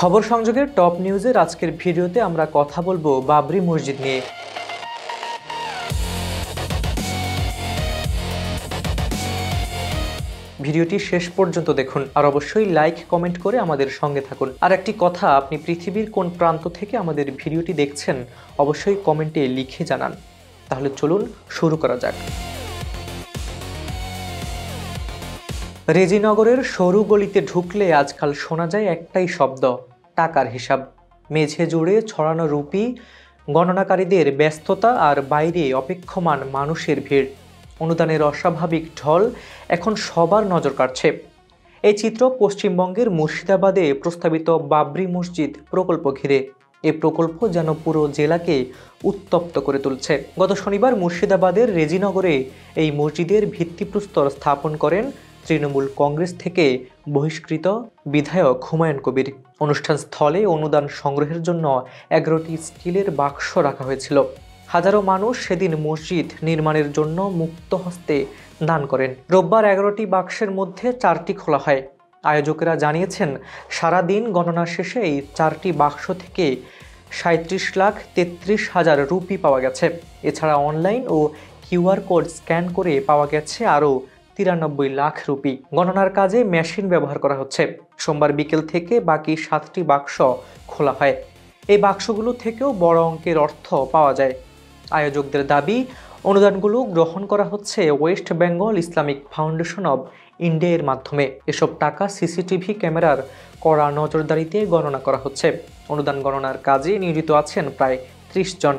খবর সংযোগের টপ নিউজের আজকের ভিডিওতে আমরা কথা বলবো বাবরি মসজিদ নিয়ে। ভিডিওটি শেষ পর্যন্ত দেখুন আর অবশ্যই লাইক কমেন্ট করে আমাদের সঙ্গে থাকুন। আর একটি কথা, আপনি পৃথিবীর কোন প্রান্ত থেকে আমাদের ভিডিওটি দেখছেন অবশ্যই কমেন্টে লিখে জানান। তাহলে চলুন শুরু করা যাক। রেজিনগরের সরু গলিতে ঢুকলে আজকাল শোনা যায় একটাই শব্দ, টাকার হিসাব। মেঝে জুড়ে ছড়ানো রুপি, গণনাকারীদের ব্যস্ততা আর বাইরে অপেক্ষমান মানুষের ভিড়। অনুদানের অস্বাভাবিক ঢল এখন সবার নজর কাড়ছে। এই চিত্র পশ্চিমবঙ্গের মুর্শিদাবাদে প্রস্তাবিত বাবরি মসজিদ প্রকল্প ঘিরে। এই প্রকল্প যেন পুরো জেলাকে উত্তপ্ত করে তুলছে। গত শনিবার মুর্শিদাবাদের রেজিনগরে এই মসজিদের ভিত্তিপ্রস্তর স্থাপন করেন তৃণমূল কংগ্রেস থেকে বহিষ্কৃত বিধায়ক হুমায়ুন কবির। অনুষ্ঠান স্থলে অনুদান সংগ্রহের জন্য 11টি স্টিলের বাক্স রাখা হয়েছিল। হাজারো মানুষ সেদিন মসজিদ নির্মাণের জন্য মুক্ত হস্তে দান করেন। রোববার 11টি বাক্সের মধ্যে 4টি খোলা হয়। আয়োজকেরা জানিয়েছেন, সারাদিন গণনা শেষে এই 4টি বাক্স থেকে 37,33,000 রুপি পাওয়া গেছে। এছাড়া অনলাইন ও কিউআর কোড স্ক্যান করে পাওয়া গেছে আরও 93 লাখ রুপি। গণনার কাজে মেশিন ব্যবহার করা হচ্ছে। সোমবার বিকেল থেকে বাকি 7টি বাক্স খোলা হয়। এই বাক্সগুলো থেকেও বড় অঙ্কের অর্থ পাওয়া যায়। আয়োজকদের দাবি, অনুদানগুলো গ্রহণ করা হচ্ছে West Bengal Islamic foundation of ইন্ডিয়ার মাধ্যমে। এসব টাকা সিসিটিভি ক্যামেরার কড়া নজরদারিতে গণনা করা হচ্ছে। অনুদান গণনার কাজে নিয়োজিত আছেন প্রায় 30 জন।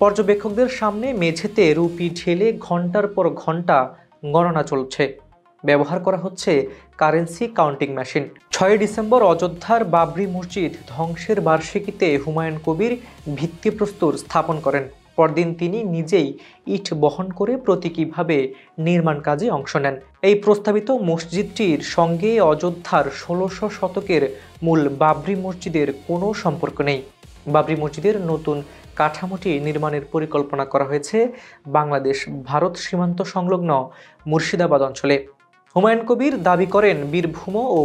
পর্যবেক্ষকদের সামনে মেঝেতে রুপি ঢেলে ঘন্টার পর ঘন্টা গণনা চলছে। ব্যবহার করা হচ্ছে কারেন্সি কাউন্টিং মেশিন। 6 ডিসেম্বর অযোধ্যার বাবরি মসজিদ ধ্বংসের বার্ষিকীতে হুমায়ুন কবির ভিত্তিপ্রস্তর স্থাপন করেন। পরদিন তিনি নিজেই ইট বহন করে প্রতীকীভাবে নির্মাণ কাজে অংশ নেন। এই প্রস্তাবিত মসজিদটির সঙ্গে অযোধ্যার 1600 শতকের মূল বাবরি মসজিদের কোনো সম্পর্ক নেই। বাবরি মসজিদের নতুন কাঠামোটি নির্মাণের পরিকল্পনা করা হয়েছে বাংলাদেশ ভারত সীমান্ত সংলগ্ন মুর্শিদাবাদ অঞ্চলে। হুমায়ুন কবির দাবি করেন, বীরভূম ও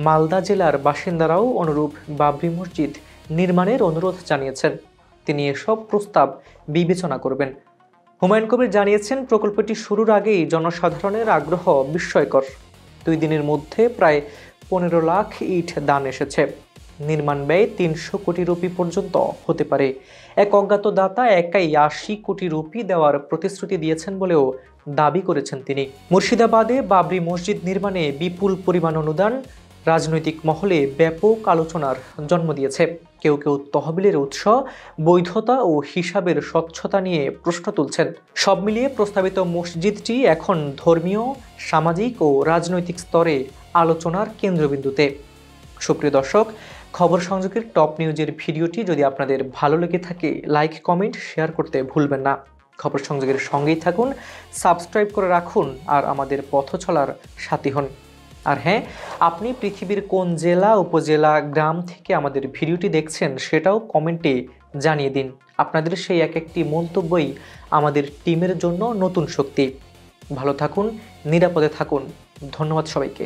মালদা জেলার বাসিন্দারাও অনুরূপ বাবরি মসজিদ নির্মাণের অনুরোধ জানিয়েছেন। তিনি এসব প্রস্তাব বিবেচনা করবেন। হুমায়ুন কবির জানিয়েছেন, প্রকল্পটি শুরুর আগেই জনসাধারণের আগ্রহ বিস্ময়কর। 2 দিনের মধ্যে প্রায় 15 লাখ ইট দান এসেছে। নির্মাণ ব্যয় 300 কোটি রুপি পর্যন্ত হতে পারে। এক অজ্ঞাত দাতা একাই 80 কোটি রুপি দেওয়ার প্রতিশ্রুতি দিয়েছেন বলেও দাবি করেছেন তিনি। মুর্শিদাবাদে বাবরি মসজিদ নির্মাণে বিপুল পরিমাণ অনুদান রাজনৈতিক মহলে ব্যাপক আলোচনার জন্ম দিয়েছে। কেউ কেউ তহবিলের উৎস, বৈধতা ও হিসাবের স্বচ্ছতা নিয়ে প্রশ্ন তুলছেন। সব মিলিয়ে প্রস্তাবিত মসজিদটি এখন ধর্মীয়, সামাজিক ও রাজনৈতিক স্তরে আলোচনার কেন্দ্রবিন্দুতে। সুপ্রিয় দর্শক, খবর সংযোগের টপ নিউজের ভিডিওটি যদি আপনাদের ভালো লেগে থাকে, লাইক কমেন্ট শেয়ার করতে ভুলবেন না। খবর সংযোগের সঙ্গেই থাকুন, সাবস্ক্রাইব করে রাখুন আর আমাদের পথ চলার সাথী হন। আর হ্যাঁ, আপনি পৃথিবীর কোন জেলা, উপজেলা, গ্রাম থেকে আমাদের ভিডিওটি দেখছেন সেটাও কমেন্টে জানিয়ে দিন। আপনাদের সেই একটি মন্তব্যই আমাদের টিমের জন্য নতুন শক্তি। ভালো থাকুন, নিরাপদে থাকুন। ধন্যবাদ সবাইকে।